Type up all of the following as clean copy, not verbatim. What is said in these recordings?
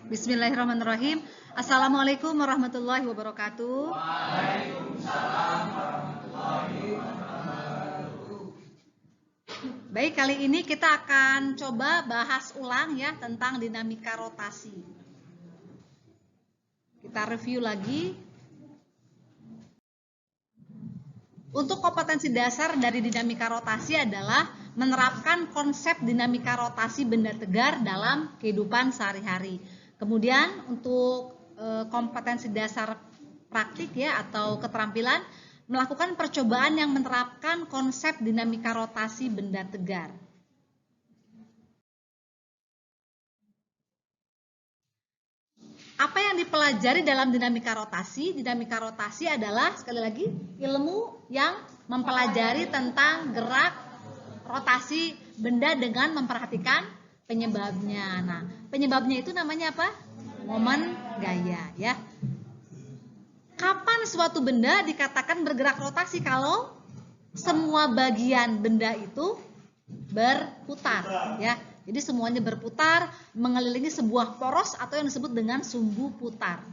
Bismillahirrahmanirrahim. Assalamualaikum warahmatullahi wabarakatuh. Waalaikumsalam warahmatullahi wabarakatuh. Baik, kali ini kita akan coba bahas ulang ya tentang dinamika rotasi. Kita review lagi. Untuk kompetensi dasar dari dinamika rotasi adalah menerapkan konsep dinamika rotasi benda tegar dalam kehidupan sehari-hari. Kemudian untuk kompetensi dasar praktik ya atau keterampilan, melakukan percobaan yang menerapkan konsep dinamika rotasi benda tegar. Apa yang dipelajari dalam dinamika rotasi? Dinamika rotasi adalah, sekali lagi, ilmu yang mempelajari tentang gerak rotasi benda dengan memperhatikan penyebabnya. Nah, penyebabnya itu namanya apa? Momen gaya ya. Kapan suatu benda dikatakan bergerak rotasi? Kalau semua bagian benda itu berputar ya. Jadi semuanya berputar mengelilingi sebuah poros atau yang disebut dengan sumbu putar.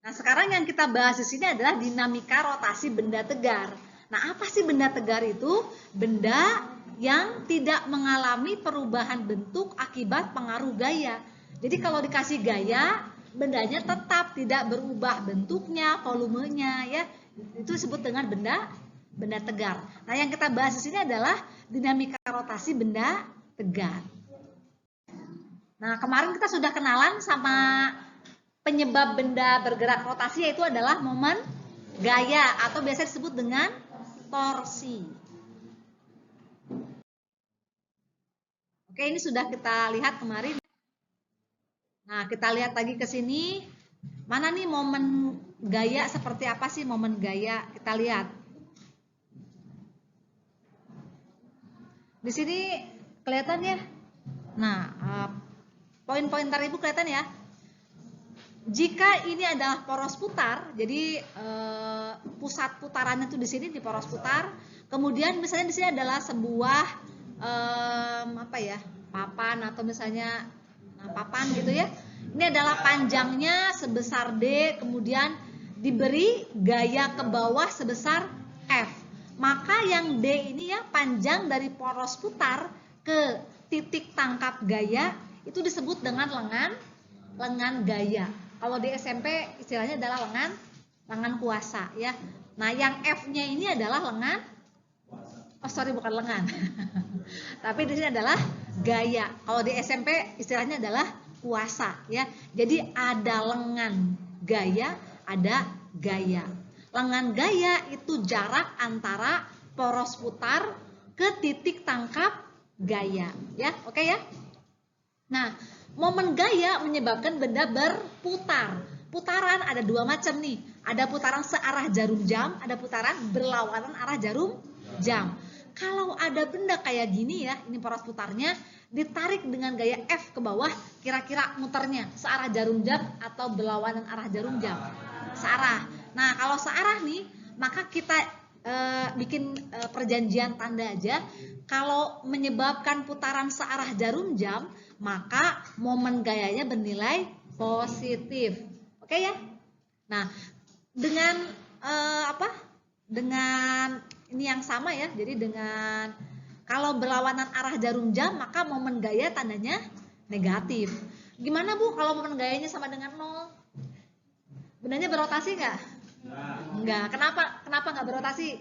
Nah, sekarang yang kita bahas di sini adalah dinamika rotasi benda tegar. Nah, apa sih benda tegar itu? Benda yang tidak mengalami perubahan bentuk akibat pengaruh gaya. Jadi kalau dikasih gaya, bendanya tetap tidak berubah bentuknya, volumenya ya. Itu disebut dengan benda tegar. Nah, yang kita bahas di sini adalah dinamika rotasi benda tegar. Nah, kemarin kita sudah kenalan sama penyebab benda bergerak rotasi, yaitu adalah momen gaya atau biasa disebut dengan torsi. Oke, ini sudah kita lihat kemarin. Nah, kita lihat lagi ke sini. Mana nih momen gaya, seperti apa sih momen gaya? Kita lihat. Di sini kelihatan ya. Nah, poin-pointer Ibu kelihatan ya. Jika ini adalah poros putar, jadi pusat putarannya itu di sini di poros putar. Kemudian misalnya di sini adalah sebuah papan atau misalnya papan gitu ya. Ini adalah panjangnya sebesar D, kemudian diberi gaya ke bawah sebesar F. Maka yang D ini ya, panjang dari poros putar ke titik tangkap gaya itu disebut dengan lengan gaya. Kalau di SMP istilahnya adalah lengan kuasa ya. Nah, yang F-nya ini adalah bukan lengan. Tapi di sini adalah gaya. Kalau di SMP istilahnya adalah kuasa ya. Jadi ada lengan gaya, ada gaya. Lengan gaya itu jarak antara poros putar ke titik tangkap gaya ya. Oke ya. Nah, momen gaya menyebabkan benda berputar. Putaran ada dua macam nih. Ada putaran searah jarum jam, ada putaran berlawanan arah jarum jam. Kalau ada benda kayak gini ya, ini poros putarnya, ditarik dengan gaya F ke bawah, kira-kira muternya searah jarum jam atau berlawanan arah jarum jam? Searah. Nah, kalau searah nih, maka kita bikin perjanjian tanda aja. Kalau menyebabkan putaran searah jarum jam, maka momen gayanya bernilai positif. Oke ya? Nah, dengan dengan ini yang sama ya. Jadi dengan kalau berlawanan arah jarum jam, maka momen gaya tandanya negatif. Gimana Bu kalau momen gayanya sama dengan 0? Bendanya berotasi nggak? Enggak. Kenapa nggak berotasi?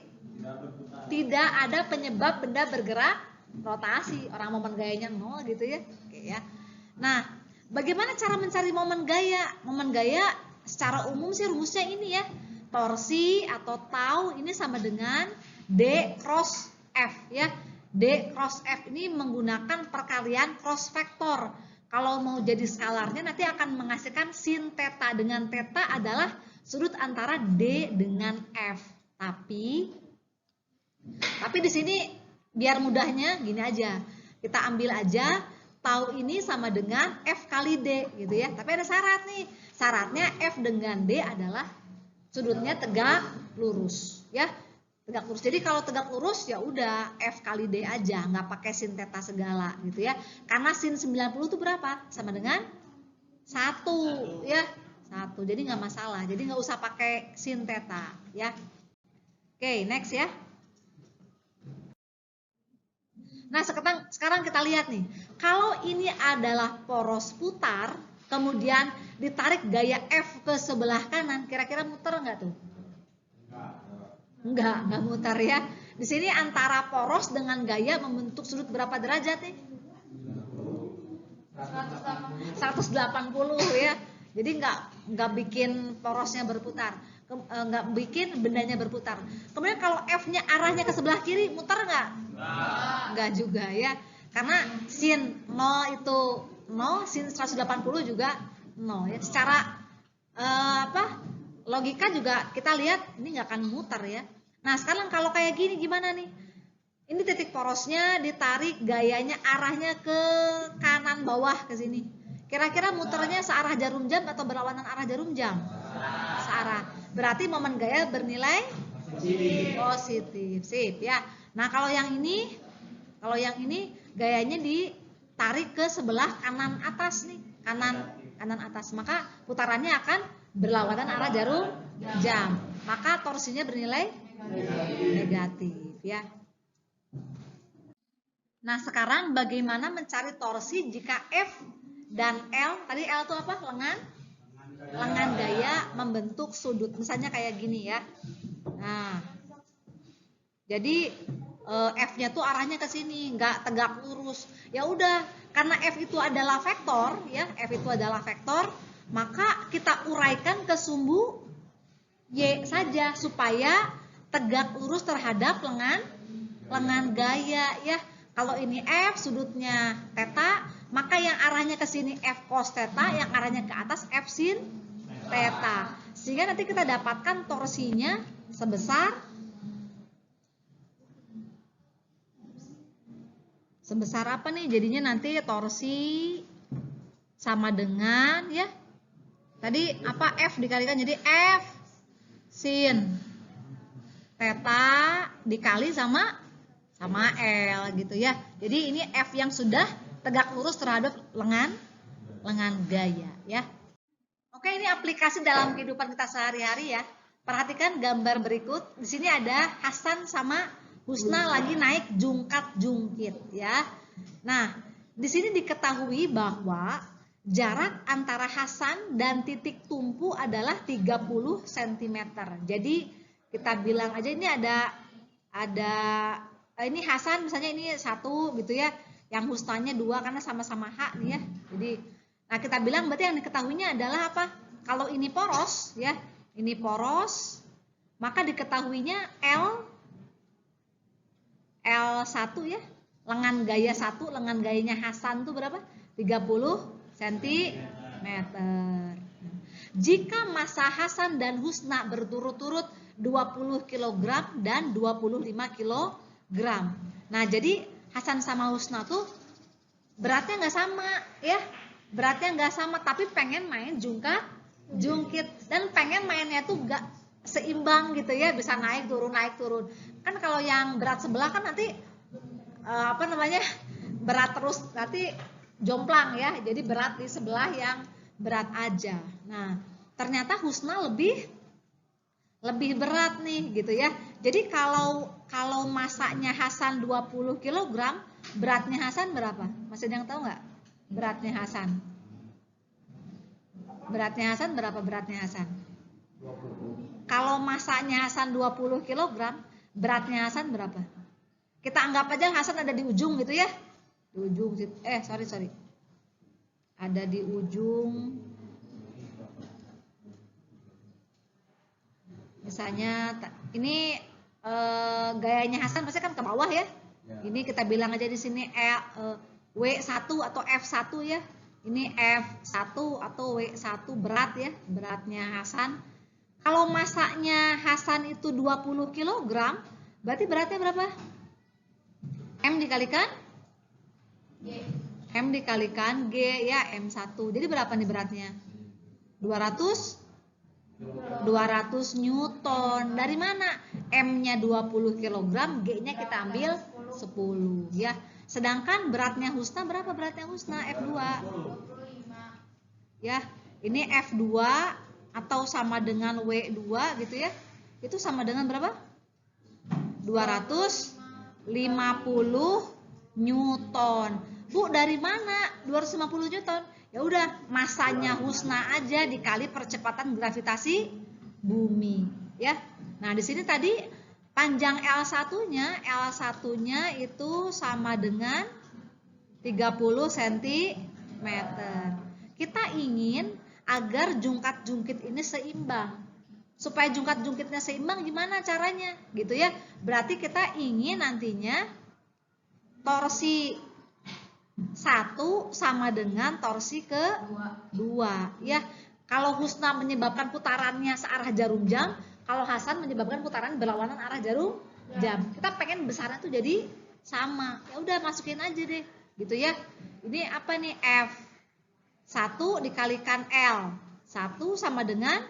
Tidak ada penyebab benda bergerak rotasi. Orang momen gayanya 0 gitu ya. Oke ya. Nah, bagaimana cara mencari momen gaya? Momen gaya secara umum sih rumusnya ini ya. Torsi atau tau ini sama dengan D cross F ya. D cross F ini menggunakan perkalian cross vektor. Kalau mau jadi skalarnya nanti akan menghasilkan sin theta, dengan theta adalah sudut antara D dengan F. Tapi di sini biar mudahnya gini aja. Kita ambil aja tau ini sama dengan F kali D gitu ya. Tapi ada syarat nih. Syaratnya F dengan D adalah sudutnya tegak lurus ya. Tegak lurus. Jadi kalau tegak lurus ya udah F kali D aja, nggak pakai sin theta segala gitu ya. Karena sin 90 itu berapa? Sama dengan 1 ya, 1. Jadi nggak masalah. Jadi nggak usah pakai sin theta ya. Oke, next ya. Nah, sekarang kita lihat nih. Kalau ini adalah poros putar, kemudian ditarik gaya F ke sebelah kanan, kira-kira muter nggak tuh? Nggak muter ya. Di sini antara poros dengan gaya membentuk sudut berapa derajat nih? 180 ya. Jadi nggak bikin porosnya berputar, nggak bikin bendanya berputar. Kemudian kalau F-nya arahnya ke sebelah kiri, muter nggak? Nggak juga ya. Karena sin 0 itu 0, sin 180 juga 0 ya. Secara logika juga kita lihat ini nggak akan muter ya. Nah, sekarang kalau kayak gini gimana nih? Ini titik porosnya ditarik, gayanya arahnya ke kanan bawah ke sini. Kira-kira muternya searah jarum jam atau berlawanan arah jarum jam? Searah. Berarti momen gaya bernilai positif. Sip ya. Nah, kalau yang ini gayanya ditarik ke sebelah kanan atas nih, kanan atas. Maka putarannya akan berlawanan arah jarum jam. Maka torsinya bernilai negatif ya. Nah, sekarang bagaimana mencari torsi jika F dan L, tadi L itu apa? Lengan gaya membentuk sudut. Misalnya kayak gini ya. Nah, jadi F-nya tuh arahnya ke sini, nggak tegak lurus. Ya udah, karena F itu adalah vektor, ya, F itu adalah vektor, maka kita uraikan ke sumbu Y saja supaya tegak lurus terhadap lengan gaya, ya. Kalau ini F sudutnya theta, maka yang arahnya ke sini F cos theta, yang arahnya ke atas F sin theta. Sehingga nanti kita dapatkan torsinya sebesar apa nih? Jadinya nanti torsi sama dengan ya. Tadi apa F dikalikan jadi F sin theta dikali sama L gitu ya. Jadi ini F yang sudah tegak lurus terhadap lengan gaya ya. Oke, ini aplikasi dalam kehidupan kita sehari-hari ya. Perhatikan gambar berikut. Di sini ada Hasan sama Husna lagi naik jungkat-jungkit ya. Nah, di sini diketahui bahwa jarak antara Hasan dan titik tumpu adalah 30 cm. Jadi kita bilang aja ini ada ini Hasan misalnya ini 1 gitu ya. Yang Husnanya 2 karena sama-sama H nih ya. Jadi nah kita bilang berarti yang diketahuinya adalah apa? Kalau ini poros ya, ini poros, maka diketahuinya L1 ya. Lengan gaya 1, lengan gayanya Hasan tuh berapa? 30 cm. Jika massa Hasan dan Husna berturut-turut 20 kg dan 25 kg. Nah, jadi Hasan sama Husna tuh beratnya nggak sama ya. Beratnya nggak sama, tapi pengen main jungkit dan pengen mainnya tuh nggak seimbang gitu ya, bisa naik turun. Kan kalau yang berat sebelah kan nanti berat terus nanti jomplang ya. Jadi berat di sebelah yang berat aja. Nah, ternyata Husna lebih berat nih gitu ya. Jadi kalau masanya Hasan 20 kg, beratnya Hasan berapa? Masih ada yang tahu nggak? Beratnya Hasan. Beratnya Hasan berapa beratnya Hasan? 20. Kalau masanya Hasan 20 kg, beratnya Hasan berapa? Kita anggap aja Hasan ada di ujung gitu ya. Di ujung sorry. Ada di ujung. Misalnya ini gayanya Hasan pasti kan ke bawah ya. Ini kita bilang aja di sini W1 atau F1 ya. Ini F1 atau W1 berat ya, beratnya Hasan. Kalau masanya Hasan itu 20 kg, berarti beratnya berapa? M dikalikan G. M dikalikan G ya, M1. Jadi berapa nih beratnya? 200 Newton. Dari mana? M-nya 20 kg, G-nya kita ambil 10 ya. Sedangkan beratnya Husna berapa beratnya Husna? F2. Ya, ini F2 atau sama dengan W2 gitu ya. Itu sama dengan berapa? 250 Newton. Bu, dari mana 250 Newton? Ya udah, masanya Husna aja dikali percepatan gravitasi bumi, ya. Nah, di sini tadi panjang L1-nya itu sama dengan 30 cm. Kita ingin agar jungkat-jungkit ini seimbang. Supaya jungkat-jungkitnya seimbang gimana caranya? Gitu ya. Berarti kita ingin nantinya torsi 1 sama dengan torsi ke-2 ya. Kalau Husna menyebabkan putarannya searah jarum jam, kalau Hasan menyebabkan putaran berlawanan arah jarum jam. Kita pengen besarnya tuh jadi sama. Ya udah, masukin aja deh. Gitu ya. Ini apa nih? F1 dikalikan L. 1 sama dengan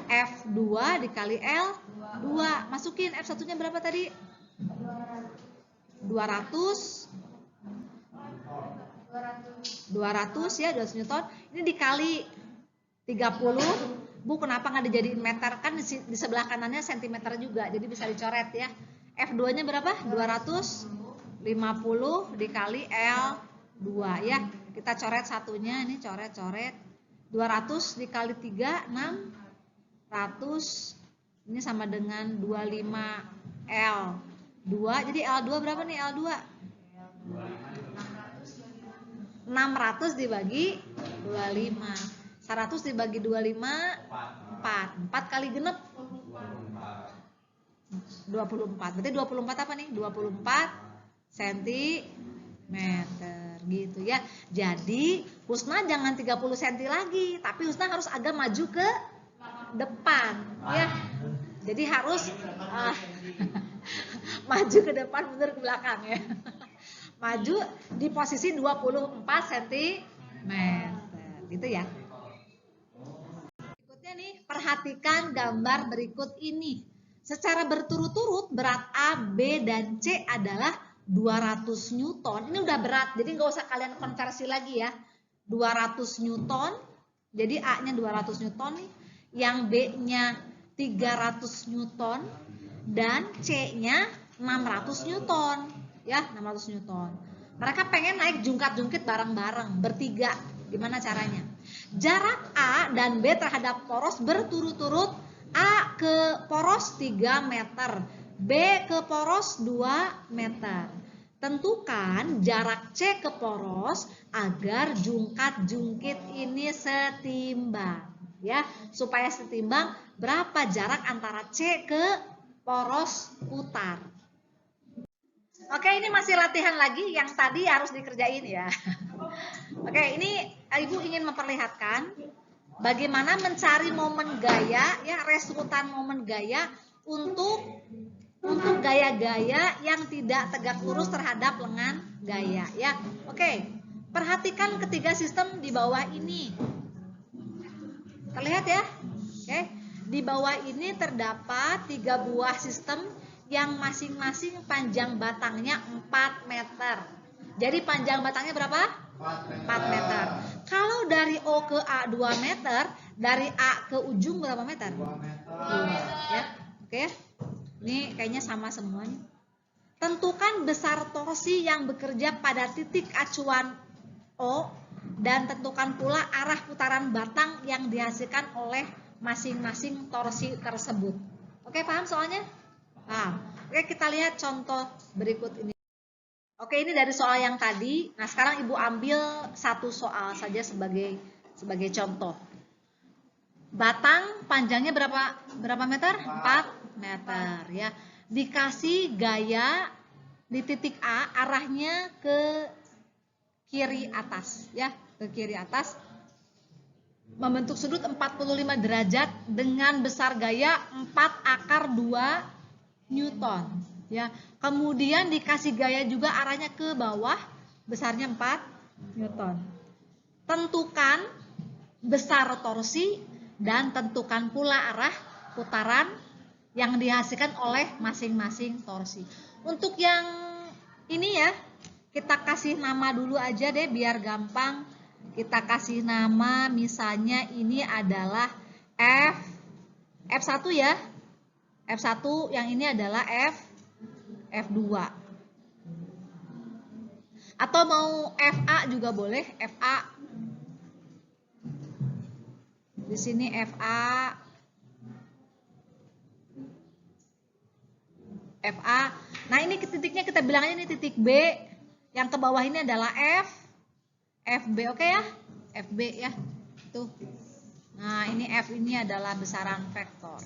F2 dikali L2. Masukin F1-nya berapa tadi? 200 ya, 200 Newton. Ini dikali 30. Bu, kenapa nggak dijadiin meter? Kan di sebelah kanannya sentimeter juga, jadi bisa dicoret ya. F2-nya berapa? 250 dikali L2 ya. Kita coret satunya, ini coret-coret. 200 dikali 3, 600. Ini sama dengan 25 L2. Jadi L2 berapa nih L2? 600 dibagi 25. 100 dibagi 25, 4. 4 kali genep 24. Berarti 24 apa nih? 24 cm gitu ya. Jadi Husna jangan 30 cm lagi, tapi Husna harus agak maju ke depan ya. Jadi harus maju ke depan, mundur ke belakang ya. Maju di posisi 24 cm gitu ya. Berikutnya nih, perhatikan gambar berikut ini. Secara berturut-turut berat A, B, dan C adalah 200 Newton. Ini udah berat, jadi nggak usah kalian konversi lagi ya. 200 Newton, jadi A-nya 200 Newton nih. Yang B-nya 300 Newton dan C-nya 600 Newton. Ya, 600 Newton. Mereka pengen naik jungkat-jungkit bareng-bareng, bertiga. Gimana caranya? Jarak A dan B terhadap poros berturut-turut. A ke poros 3 meter, B ke poros 2 meter. Tentukan jarak C ke poros agar jungkat-jungkit ini setimbang. Ya, supaya setimbang, berapa jarak antara C ke poros putar? Oke, ini masih latihan lagi, yang tadi harus dikerjain ya. Oke, ini Ibu ingin memperlihatkan bagaimana mencari momen gaya, ya, resultan momen gaya untuk gaya-gaya yang tidak tegak lurus terhadap lengan gaya, ya. Oke, perhatikan ketiga sistem di bawah ini. Terlihat ya? Oke, di bawah ini terdapat 3 buah sistem yang masing-masing panjang batangnya 4 meter. Jadi panjang batangnya berapa? 4 meter. Kalau dari O ke A 2 meter, dari A ke ujung berapa meter? 2 meter. Ya. Oke. Ini kayaknya sama semuanya. Tentukan besar torsi yang bekerja pada titik acuan O dan tentukan pula arah putaran batang yang dihasilkan oleh masing-masing torsi tersebut. Oke, paham soalnya? Nah, oke, kita lihat contoh berikut ini. Oke, ini dari soal yang tadi. Nah, sekarang Ibu ambil satu soal saja sebagai contoh. Batang panjangnya berapa meter? 4 meter ya. Dikasih gaya di titik A, arahnya ke kiri atas ya, ke kiri atas. Membentuk sudut 45 derajat dengan besar gaya 4/2 Newton ya. Kemudian dikasih gaya juga arahnya ke bawah, besarnya 4 Newton. Tentukan besar torsi dan tentukan pula arah putaran yang dihasilkan oleh masing-masing torsi. Untuk yang ini ya, kita kasih nama dulu aja deh biar gampang. Kita kasih nama, misalnya ini adalah F1 ya. F1, yang ini adalah F2. Atau mau FA juga boleh, FA. Di sini FA. Nah, ini titiknya kita bilangnya ini titik B. Yang ke bawah ini adalah FB, oke ya? FB ya. Tuh. Nah, ini F ini adalah besaran vektor.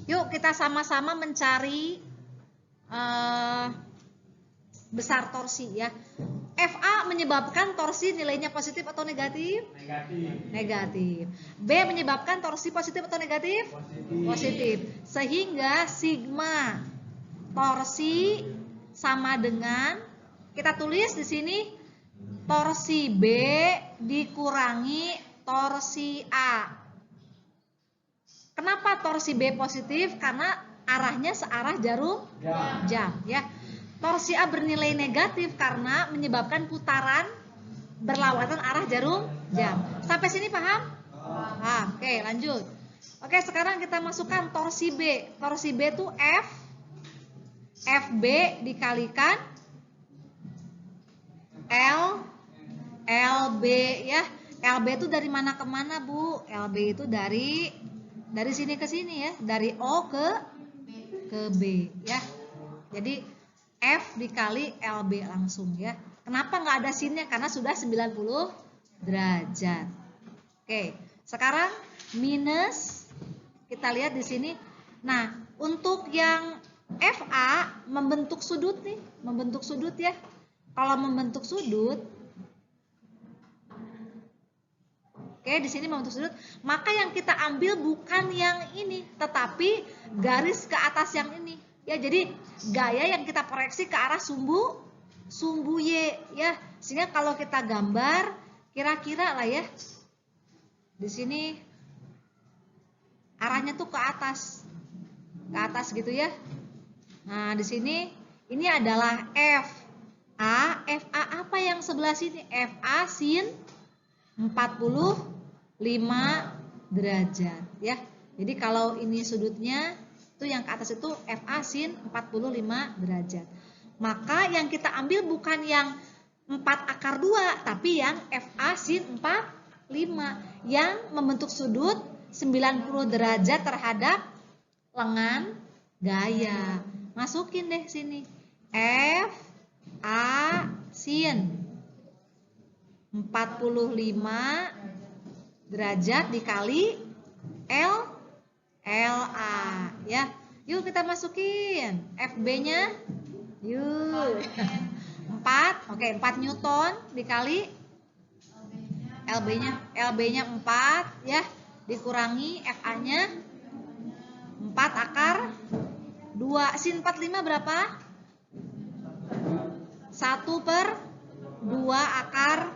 Yuk kita sama-sama mencari besar torsi ya. FA menyebabkan torsi nilainya positif atau negatif? Negatif. B menyebabkan torsi positif atau negatif? Positif. Sehingga sigma torsi sama dengan, kita tulis di sini torsi B dikurangi torsi A. Kenapa torsi B positif? Karena arahnya searah jarum jam ya. Torsi A bernilai negatif karena menyebabkan putaran berlawanan arah jarum jam. Sampai sini paham? Oke, lanjut. Oke, sekarang kita masukkan torsi B. Torsi B itu FB dikalikan LB ya. LB itu dari mana ke mana, Bu? LB itu dari sini ke sini ya, dari O ke B ya. Jadi F dikali LB langsung ya. Kenapa nggak ada sinnya? Karena sudah 90 derajat. Oke, sekarang minus, kita lihat di sini. Nah, untuk yang FA membentuk sudut nih, membentuk sudut ya. Kalau membentuk sudut, oke, di sini membentuk sudut, maka yang kita ambil bukan yang ini, tetapi garis ke atas yang ini. Ya, jadi gaya yang kita proyeksi ke arah sumbu Y ya. Sehingga kalau kita gambar kira-kira lah ya. Di sini arahnya tuh ke atas. Ke atas gitu ya. Nah, di sini ini adalah FA. FA apa yang sebelah sini? FA sin 45 derajat ya. Jadi kalau ini sudutnya itu yang ke atas itu FA sin 45 derajat. Maka yang kita ambil bukan yang 4 akar 2, tapi yang FA sin 45 yang membentuk sudut 90 derajat terhadap lengan gaya. Masukin deh sini. FA sin 45 derajat dikali LA ya. Yuk kita masukin FB-nya. Yuk. 4. Oke, 4 Newton dikali LB-nya 4 ya, dikurangi FA-nya 4 akar 2. Sin 45 berapa? 1/2 akar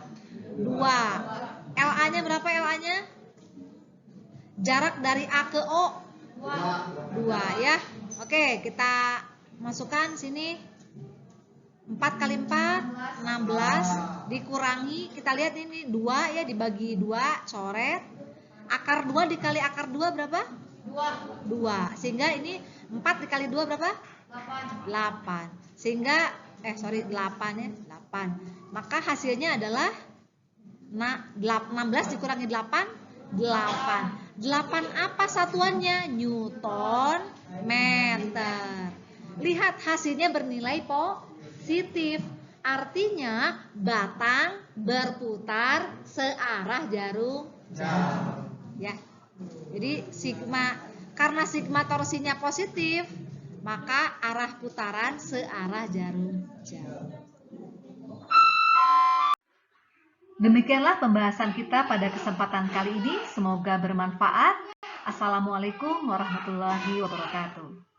2. LA-nya berapa LA-nya? Jarak dari A ke O 2 ya. Oke, kita masukkan sini 4 kali 4 16 dikurangi, kita lihat ini 2 ya, dibagi 2, coret. Akar 2 dikali akar 2 berapa? 2. Sehingga ini 4 dikali 2 berapa? 8. Sehingga 8 ya, 8. Maka hasilnya adalah 16 dikurangi 8, 8. 8 apa satuannya? Newton meter. Lihat hasilnya bernilai positif. Artinya batang berputar searah jarum jam. Ya. Jadi karena sigma torsinya positif, maka arah putaran searah jarum jam. Demikianlah pembahasan kita pada kesempatan kali ini. Semoga bermanfaat. Assalamualaikum warahmatullahi wabarakatuh.